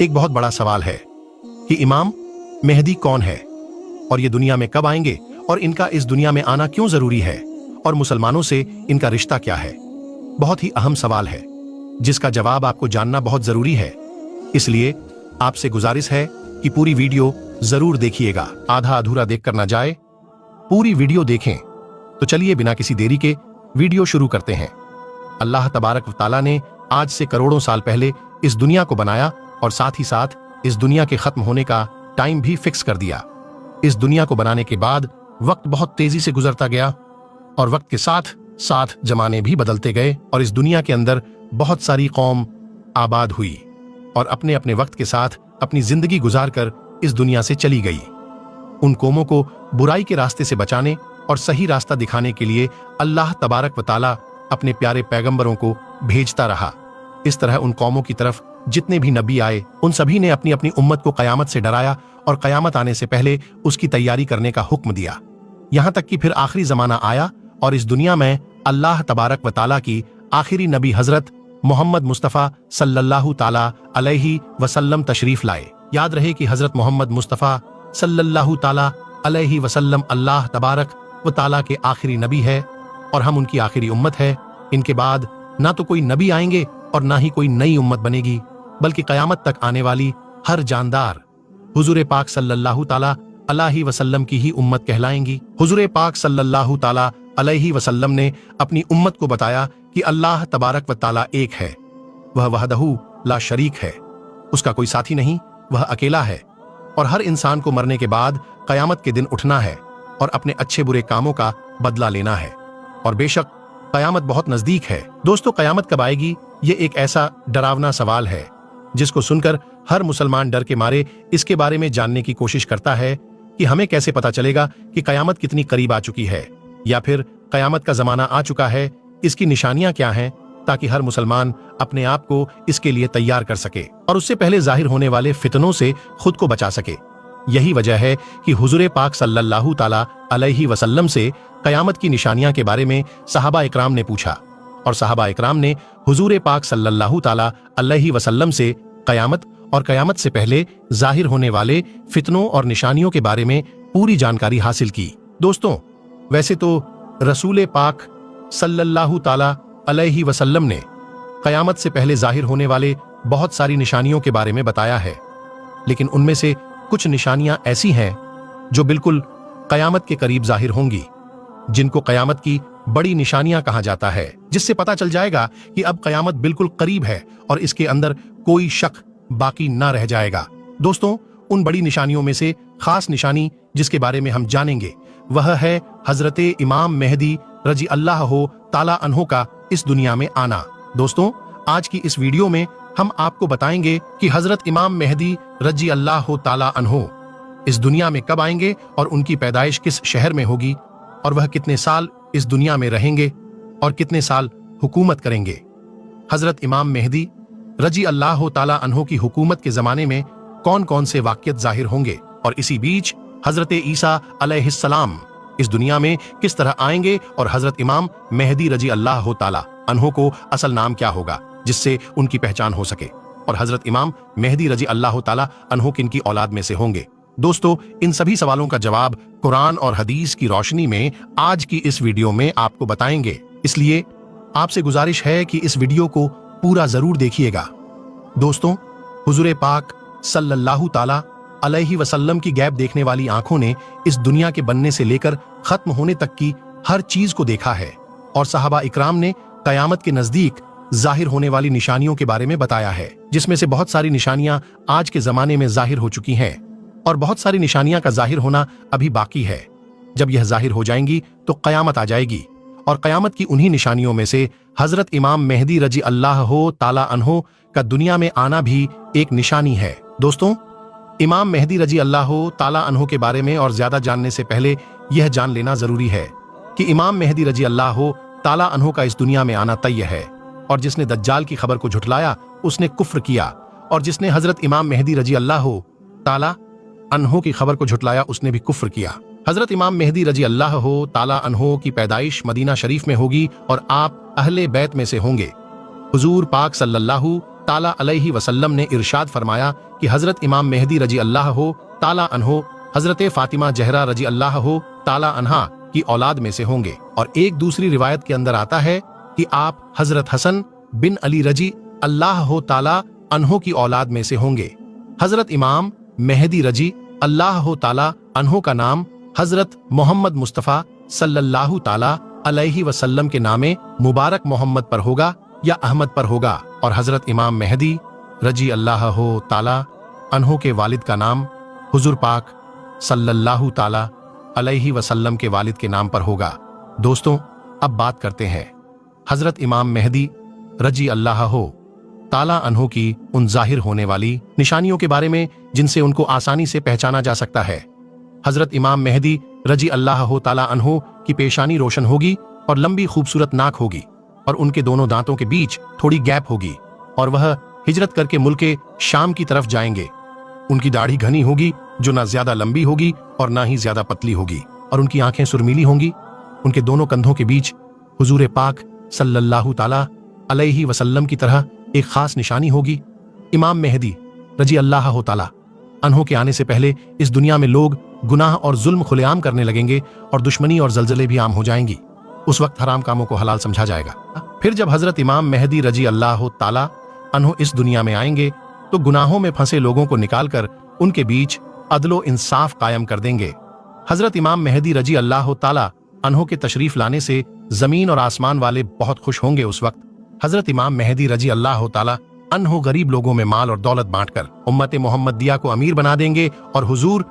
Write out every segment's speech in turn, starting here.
एक बहुत बड़ा सवाल है कि इमाम मेहदी कौन है और ये दुनिया में कब आएंगे और इनका इस दुनिया में आना क्यों जरूरी है और मुसलमानों से इनका रिश्ता क्या है। बहुत ही अहम सवाल है जिसका जवाब आपको जानना बहुत जरूरी है। इसलिए आपसे गुजारिश है कि पूरी वीडियो जरूर देखिएगा, आधा अधूरा देखकर ना जाए, पूरी वीडियो देखें। तो चलिए बिना किसी देरी के वीडियो शुरू करते हैं। अल्लाह तबारक व तआला ने आज से करोड़ों साल पहले इस दुनिया को बनाया और साथ ही साथ इस दुनिया के खत्म होने का टाइम भी फिक्स कर दिया। इस दुनिया को बनाने के बाद वक्त बहुत तेजी से गुजरता गया और वक्त के साथ साथ जमाने भी बदलते गए और इस दुनिया के अंदर बहुत सारी कौम आबाद हुई और अपने अपने वक्त के साथ अपनी जिंदगी गुजार कर इस दुनिया से चली गई। उन कौमों को बुराई के रास्ते से बचाने और सही रास्ता दिखाने के लिए अल्लाह तबारक व तआला अपने प्यारे पैगंबरों को भेजता रहा। इस तरह उन कौमों की तरफ जितने भी नबी आए उन सभी ने अपनी अपनी उम्मत को कयामत से डराया और कयामत आने से पहले उसकी तैयारी करने का हुक्म दिया। यहाँ तक कि फिर आखिरी जमाना आया और इस दुनिया में अल्लाह तबारक व तआला की आखिरी नबी हजरत मोहम्मद मुस्तफ़ा सल्लल्लाहु ताला अलैहि वसल्लम तशरीफ लाए। याद रहे कि हजरत मोहम्मद मुस्तफ़ा सल्लल्लाहु ताला अलैहि वसल्लम अल्लाह तबारक व तआला के आखिरी नबी है और हम उनकी आखिरी उम्मत है। इनके बाद ना तो कोई नबी आएंगे और ना ही कोई नई उम्मत बनेगी, बल्कि कयामत तक आने वाली हर जानदार हुजूर पाक सल्लल्लाहु ताला अलैहि वसल्लम की ही उम्मत कहलाएंगी। हुजूर पाक सल्लल्लाहु ताला अलैहि वसल्लम ने अपनी उम्मत को बताया कि अल्लाह तबारक व तआला एक है, वह वहदहू ला शरीक है, उसका कोई साथी नहीं, वह अकेला है और हर इंसान को मरने के बाद कयामत के दिन उठना है और अपने अच्छे बुरे कामों का बदला लेना है और बेशक कयामत बहुत नजदीक है। दोस्तों, कयामत कब आएगी, ये एक ऐसा डरावना सवाल है जिसको सुनकर हर मुसलमान डर के मारे इसके बारे में जानने की कोशिश करता है कि हमें कैसे पता चलेगा कि कयामत कितनी करीब आ चुकी है या फिर कयामत का जमाना आ चुका है, इसकी निशानियां क्या हैं, ताकि हर मुसलमान अपने आप को इसके लिए तैयार कर सके और उससे पहले जाहिर होने वाले फितनों से खुद को बचा सके। यही वजह है कि हुजूर पाक सल्लल्लाहु ताला अलैहि वसल्लम से कयामत की निशानियां के बारे में सहाबा इकराम ने पूछा और सहाबा इकराम ने हुजूर पाक सल्लल्लाहु ताला अलैहि वसल्लम से कयामत और कयामत से पहले जाहिर होने वाले फितनों और निशानियों के बारे में पूरी जानकारी हासिल की। दोस्तों, वैसे तो रसूल पाक सल्लल्लाहु ताला अलैहि वसल्लम ने कयामत से पहले जाहिर होने वाले बहुत सारी निशानियों के बारे में बताया है, लेकिन उनमें से कुछ निशानियां ऐसी हैं जो बिल्कुल कयामत के करीब जाहिर होंगी, जिनको कयामत की बड़ी निशानियां कहा जाता है, जिससे पता चल जाएगा कि अब कयामत बिल्कुल करीब है और इसके अंदर कोई शक बाकी ना रह जाएगा। दोस्तों, उन बड़ी निशानियों में से खास निशानी जिसके बारे में हम जानेंगे वह है हजरत इमाम मेहदी रजी अल्लाह ताला अन्हो का इस दुनिया में आना। दोस्तों, आज की इस वीडियो में हम आपको बताएंगे कि हजरत इमाम मेहदी रजी अल्लाह ताला अन्हो इस दुनिया में कब आएंगे और उनकी पैदाइश किस शहर में होगी और वह कितने साल इस दुनिया में रहेंगे और कितने साल हुकूमत करेंगे। हजरत इमाम मेहदी रजी अल्लाह ताला अन्हो की हुकूमत के जमाने में कौन कौन से वाक़ियत जाहिर होंगे और इसी बीच हजरत ईसा अलैहिस्सलाम इस दुनिया में किस तरह आएंगे और हजरत इमाम मेहदी रजी अल्लाह ताला अन्हो को असल नाम क्या होगा जिससे उनकी पहचान हो सके और हजरत इमाम मेहदी रजी अल्लाह ताला अन्हो किनकी औलाद में से होंगे। दोस्तों, इन सभी सवालों का जवाब कुरान और हदीस की रोशनी में आज की इस वीडियो में आपको बताएंगे, इसलिए आपसे गुजारिश है कि इस वीडियो को पूरा जरूर देखिएगा। दोस्तों, हुजूर पाक सल्लल्लाहु ताला अलैहि वसल्लम की गैब देखने वाली आंखों ने इस दुनिया के बनने से लेकर खत्म होने तक की हर चीज को देखा है और सहाबा इकराम ने कयामत के नजदीक जाहिर होने वाली निशानियों के बारे में बताया है, जिसमें से बहुत सारी निशानियां आज के जमाने में जाहिर हो चुकी हैं और बहुत सारी निशानियां का जाहिर होना अभी बाकी है। जब यह जाहिर हो जाएंगी तो कयामत आ जाएगी और कयामत की उन्हीं निशानियों में से हजरत इमाम मेहदी रजी अल्लाह ताला अन्हो का दुनिया में आना भी एक निशानी है। दोस्तों, इमाम मेहदी रजी अल्लाह ताला अन्हो के बारे में और ज्यादा जानने से पहले यह जान लेना जरूरी है कि इमाम मेहदी रजी अल्लाह ताला अन्हो का इस दुनिया में आना तय है और जिसने दज्जाल की खबर को झुठलाया उसने कुफ्र किया और जिसने हजरत इमाम मेहदी रजी अल्लाह ताला अन्हो की खबर को झुठलाया उसने भी कुफ्र किया। हजरत इमाम मेहदी रजी अल्लाह ताला अन्हो की पैदाइश मदीना शरीफ में होगी और आप अहले बैत में से होंगे। हुजूर पाक सल्लल्लाहु ताला अलैहि वसल्लम ने इरशाद फरमाया कि हजरत इमाम मेहदी रजी अल्लाह ताला अन्हो हजरत फातिमा जहरा रजी अल्लाह ताला अन्हा की औलाद में से होंगे। और एक दूसरी रिवायत के अंदर आता है कि आप हजरत हसन बिन अली रजी अल्लाह ताला अन्हो की औलाद में से होंगे। हजरत इमाम मेहदी रजी अल्लाह ताला अन्हो का नाम हजरत मोहम्मद मुस्तफ़ा सल्लल्लाहु ताला अलैहि वसल्लम के नामे मुबारक मोहम्मद पर होगा या अहमद पर होगा, और हजरत इमाम मेहदी रजी अल्लाह ताला अन्हो के वालिद का नाम हुजूर पाक सल्लल्लाहु ताला अलैहि वसल्लम के वालिद के नाम पर होगा। दोस्तों, अब बात करते हैं हजरत इमाम मेहदी रजी अल्लाह ताला अन्हो की उन जाहिर होने वाली निशानियों के बारे में जिनसे उनको आसानी से पहचाना जा सकता है। हजरत इमाम मेहदी रजी अल्लाह ताला अन्हो की पेशानी रोशन होगी और लंबी खूबसूरत नाक होगी, और उनके दोनों दांतों के बीच थोड़ी गैप होगी, और वह हिजरत करके मुल्के शाम की तरफ जाएंगे। उनकी दाढ़ी घनी होगी जो ना ज्यादा लंबी होगी और ना ही ज्यादा पतली होगी, और उनकी आंखें सुरमीली होंगी। उनके दोनों कंधों के बीच हुजूर पाक सल्लल्लाहु ताला अलैहि वसल्लम की तरह एक खास निशानी होगी। इमाम मेहदी रजी अल्लाह ताला अन्हो के आने से पहले इस दुनिया में लोग गुनाह और जुल्म खुलेआम करने लगेंगे और दुश्मनी और जलजले भी आम हो जाएंगी। उस वक्त हराम कामों को हलाल समझा जाएगा। फिर जब हजरत इमाम मेहदी रजी अल्लाह ताला अन्हो इस दुनिया में आएंगे तो गुनाहों में फंसे लोगों को निकालकर उनके बीच अदलो इंसाफ कायम कर देंगे। हजरत इमाम मेहदी रजी अल्लाह ताला अन्हो के तशरीफ लाने से जमीन और आसमान वाले बहुत खुश होंगे। उस वक्त हजरत इमाम मेहदी रजी अल्लाह ताला अन्हो गरीब लोगों में माल और दौलत बांटकर उम्मत मोहम्मदिया को अमीर बना देंगे और हुजूर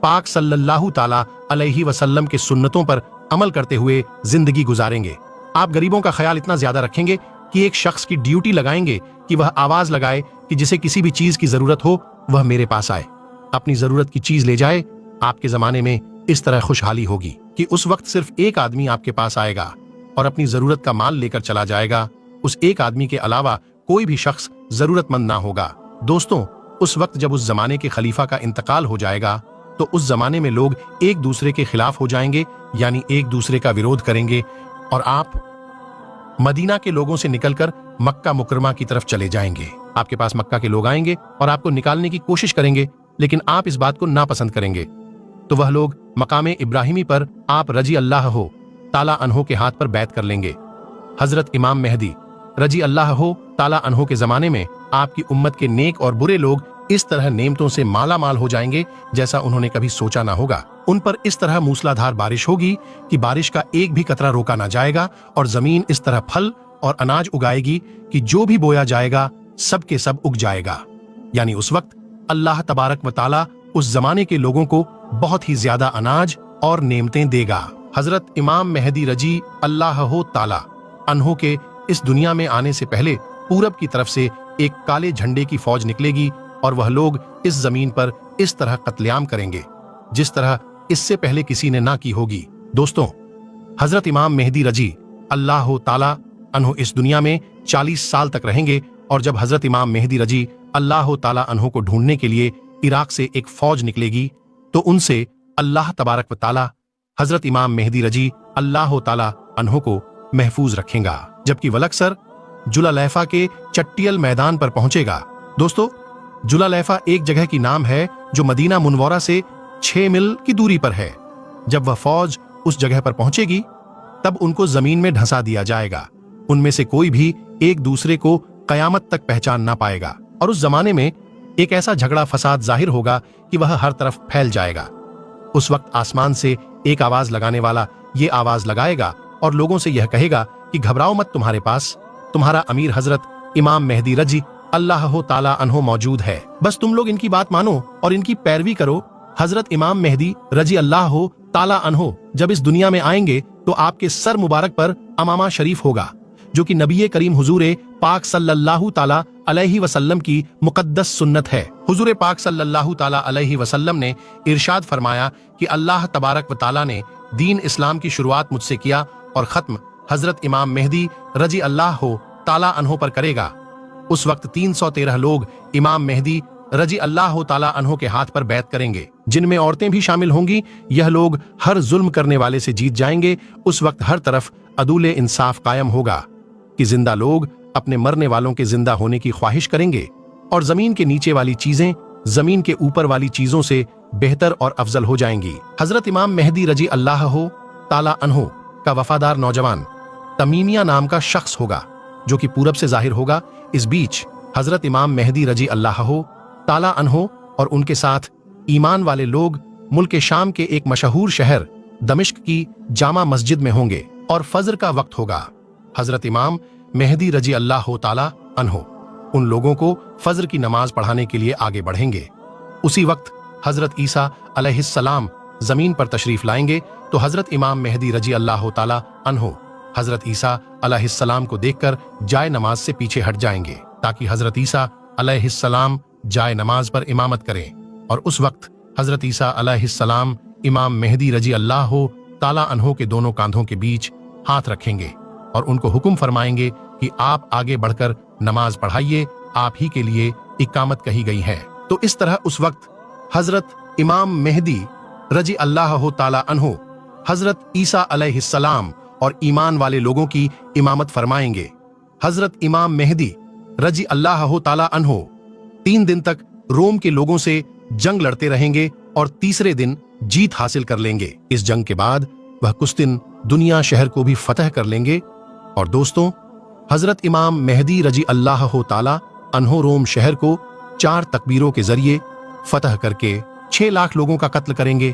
पाक सल्लल्लाहु ताला अलैहि वसल्लम के सुन्नतों पर अमल करते हुए जिंदगी गुजारेंगे। आप गरीबों का ख्याल इतना ज्यादा रखेंगे कि एक शख्स की ड्यूटी लगाएंगे कि वह आवाज लगाए कि जिसे किसी भी चीज की जरूरत हो वह मेरे पास आए, अपनी जरूरत की चीज ले जाए। आपके जमाने में इस तरह खुशहाली होगी कि उस वक्त सिर्फ एक आदमी आपके पास आएगा और अपनी जरूरत का माल लेकर चला जाएगा। उस एक आदमी के अलावा कोई भी शख्स जरूरतमंद ना होगा। दोस्तों, उस वक्त जब उस जमाने के खलीफा का इंतकाल हो जाएगा तो उस जमाने में लोग एक दूसरे के खिलाफ हो जाएंगे, यानी एक दूसरे का विरोध करेंगे, और आप मदीना के लोगों से निकलकर मक्का मुकरमा की तरफ चले जाएंगे। आपके पास मक्का के लोग आएंगे और आपको निकालने की कोशिश करेंगे, लेकिन आप इस बात को नापसंद करेंगे। तो वह लोग मकामे इब्राहिमी पर आप रजी अल्लाह ताला अन्हो के हाथ पर बैत कर लेंगे। हजरत इमाम मेहदी रजी अल्लाह ताला अन्हो के जमाने में आपकी उम्मत के नेक और बुरे लोग इस तरह नेमतों से माला माल हो जाएंगे जैसा उन्होंने कभी सोचा ना होगा। उन पर इस तरह मूसलाधार बारिश होगी कि बारिश का एक भी कतरा रोका ना जाएगा, और जमीन इस तरह फल और अनाज उगाएगी कि जो भी बोया जाएगा सब के सब उग जाएगा। यानी उस वक्त अल्लाह तबारक व ताला उस जमाने के लोगों को बहुत ही ज्यादा अनाज और नेमतें देगा। हजरत इमाम मेहदी रजी अल्लाह ताला अन्हो के इस दुनिया में आने से पहले पूरब की तरफ से एक काले झंडे की फौज निकलेगी और वह लोग इस जमीन पर इस तरह कत्लेआम करेंगे जिस तरह इससे पहले किसी ने ना की होगी। दोस्तों, हजरत इमाम मेहदी रजी अल्लाह ताला अन्हो इस दुनिया में 40 साल तक रहेंगे, और जब हजरत इमाम मेहदी रजी अल्लाह ताला अन्हो को ढूंढने के लिए इराक से एक फौज निकलेगी तो उनसे अल्लाह तबारक व ताला हजरत इमाम मेहदी रजी अल्लाह ताला अन्हो को महफूज रखेगा, जबकि वलक्सर जुलालैफा के चट्टियल मैदान पर पहुंचेगा। दोस्तों, जुलालैफा एक जगह की नाम है जो मदीना मुनव्वरा से 6 मील की दूरी पर है। जब वह फौज उस जगह पर पहुंचेगी तब उनको जमीन में ढंसा दिया जाएगा। उनमें से कोई भी एक दूसरे को कयामत तक पहचान ना पाएगा, और उस जमाने में एक ऐसा झगड़ा फसाद जाहिर होगा कि वह हर तरफ फैल जाएगा। उस वक्त आसमान से एक आवाज लगाने वाला ये आवाज लगाएगा और लोगों से यह कहेगा कि घबराओ मत, तुम्हारे पास तुम्हारा अमीर हजरत इमाम मेहदी रजी अल्लाह ताला अन्हो मौजूद है, बस तुम लोग इनकी बात मानो और इनकी पैरवी करो। हजरत इमाम मेहदी रजी अल्लाह ताला अन्हो जब इस दुनिया में आएंगे तो आपके सर मुबारक पर अमामा शरीफ होगा, जो कि नबी करीम हुजूर पाक सल्लल्लाहु ताला अलैहि वसल्लम की मुकद्दस सुन्नत है। हुजूर पाक सल्लल्लाहु ताला अलैहि वसल्लम ने इरशाद फरमाया कि अल्लाह तबारक व ताला ने दीन इस्लाम की शुरुआत मुझसे किया और खत्म हजरत इमाम मेहदी रजी अल्लाह ताला अन्हो पर करेगा। उस वक्त 313 लोग इमाम मेहदी रजी अल्लाह ताला अन्हो के हाथ पर बैत करेंगे, जिनमें औरतें भी शामिल होंगी। यह लोग हर जुल्म करने वाले से जीत जाएंगे। उस वक्त हर तरफ अदूले इंसाफ कायम होगा कि जिंदा लोग अपने मरने वालों के जिंदा होने की ख्वाहिश करेंगे और जमीन के नीचे वाली चीजें जमीन के ऊपर वाली चीजों से बेहतर और अफजल हो जाएंगी। हजरत इमाम मेहदी रजी अल्लाह ताला अन्हो का वफादार नौजवान तमीमिया नाम का शख्स होगा जो कि पूरब से जाहिर होगा। इस बीच हजरत इमाम मेहदी रजी अल्लाह ताला अन्हो और उनके साथ ईमान वाले लोग मुल्क शाम के एक मशहूर शहर दमिश्क की जामा मस्जिद में होंगे और फजर का वक्त होगा। हजरत इमाम मेहदी रजी अल्लाह ताला अन्हो उन लोगों को फजर की नमाज पढ़ाने के लिए आगे बढ़ेंगे। उसी वक्त हजरत ईसा अलैहिस्सलाम जमीन पर तशरीफ लाएंगे तो हजरत इमाम मेहदी रजी अल्लाह ताला अन्हो हजरत ईसा अलैहिस्सलाम को देखकर जाए नमाज से पीछे हट जाएंगे ताकि हजरत ईसा अलैहिस्सलाम जाए नमाज पर इमामत करें। और उस वक्त हजरत ईसा अलैहिस्सलाम इमाम मेहदी रजी अल्लाह ताला अन्हो के दोनों कांधों के बीच हाथ रखेंगे और उनको हुक्म फरमाएंगे कि आप आगे बढ़कर नमाज पढ़ाइए, आप ही के लिए इकामत कही गई है। तो इस तरह उस वक्त हजरत इमाम मेहदी रजी अल्लाह ताला अन्हो हजरत ईसा अलैहिस्सलाम और ईमान वाले लोगों की इमामत फरमाएंगे। हजरत इमाम मेहदी रजी अल्लाह ताला अन्हो 3 दिन तक रोम के लोगों से जंग लड़ते रहेंगे और तीसरे दिन जीत हासिल कर लेंगे। इस जंग के बाद वह कुछ दिन दुनिया शहर को भी फतह कर लेंगे। और दोस्तों, हजरत इमाम मेहदी रजी अल्लाह ताला अन्हो रोम शहर को 4 तकबीरों के जरिए फतह करके 6 लाख लोगों का कत्ल करेंगे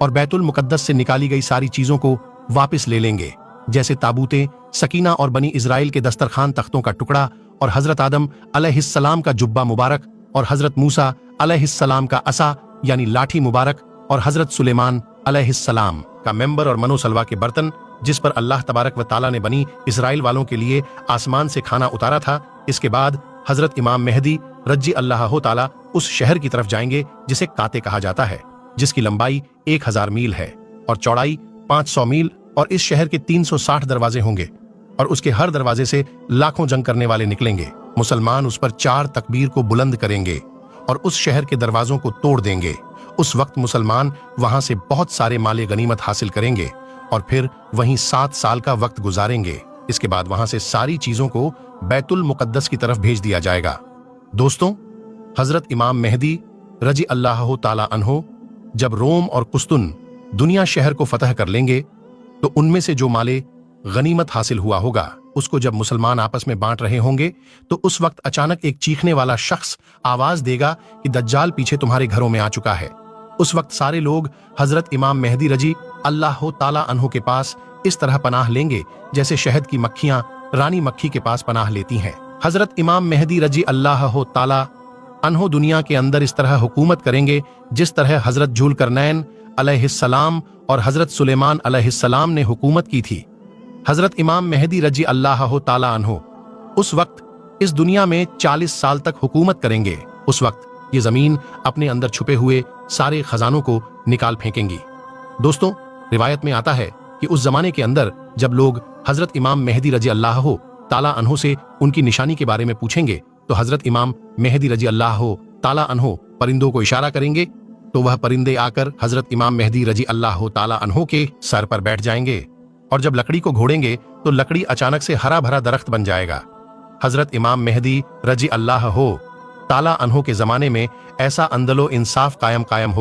और बैतुल मुकद्दस से निकाली गई सारी चीजों को वापस ले लेंगे, जैसे ताबूतें, सकीना और बनी इजराइल के दस्तरखान तख्तों का टुकड़ा और हजरत आदम अलैहिस्सलाम का जुब्बा मुबारक और हजरत मूसा अलैहिस्सलाम का असा यानी लाठी मुबारक और हजरत सुलेमान अलैहिस्सलाम का मेंबर और मनोसलवा के बर्तन जिस पर अल्लाह तबारक व ताला ने बनी इजराइल वालों के लिए आसमान से खाना उतारा था। इसके बाद हजरत इमाम मेहदी रजी अल्लाह ताला उस शहर की तरफ जाएंगे जिसे काते कहा जाता है, जिसकी लंबाई 1000 मील है और चौड़ाई 500 मील और इस शहर के 360 दरवाजे होंगे और उसके हर दरवाजे से लाखों जंग करने वाले निकलेंगे। मुसलमान उस पर 4 तकबीर को बुलंद करेंगे और उस शहर के दरवाजों को तोड़ देंगे। उस वक्त मुसलमान वहां से बहुत सारे माले गनीमत हासिल करेंगे और फिर वहीं 7 साल का वक्त गुजारेंगे। इसके बाद वहां से सारी चीजों को बैतुल मुकद्दस की तरफ भेज दिया जाएगा। दोस्तों, हजरत इमाम मेहदी रजी अल्लाह ताला अन्हो जब रोम और कुस्तुन दुनिया शहर को फतह कर लेंगे तो उनमें से जो माले गनीमत हासिल हुआ होगा उसको जब मुसलमान आपस में बांट रहे होंगे तो उस वक्त अचानक एक चीखने वाला शख्स आवाज देगा कि दज्जाल पीछे तुम्हारे घरों में आ चुका है। उस वक्त सारे लोग हजरत इमाम मेहदी रजी अल्लाह ताला अन्हो के पास इस तरह पनाह लेंगे जैसे शहद की मक्खियां रानी मक्खी के पास पनाह लेती हैं। हजरत इमाम मेहदी रजी अल्लाह ताला अन्हो दुनिया के अंदर इस तरह हुकूमत करेंगे जिस तरह हजरत जुल्करनैन अलैहिस्सलाम और हजरत सुलेमान अलैहिस्सलाम ने हुकूमत की थी। हजरत इमाम मेहदी रजी अल्लाह ताला अन्हो उस वक्त इस दुनिया में 40 साल तक हुकूमत करेंगे। उस वक्त ये जमीन अपने अंदर छुपे हुए सारे खजानों को निकाल फेंकेंगी। दोस्तों, रिवायत में आता है कि उस जमाने के अंदर जब लोग हजरत इमाम मेहदी रजी अल्लाह ताला अन्हो से उनकी निशानी के बारे में पूछेंगे तो हजरत इमाम मेहदी रजी अल्लाह ताला अन्हो परिंदों को इशारा करेंगे तो वह परिंदे आकर हजरत इमाम मेहदी रजी अल्लाह ताला अन्हो के सर पर बैठ जाएंगे और जब लकड़ी को घोड़ेंगे तो लकड़ी अचानक से हरा भरा दरख्त बन जाएगा। हजरत इमाम मेहदी रजी अल्लाह ताला अन्हो के जमाने में ऐसा अंदलो इंसाफ कायम हो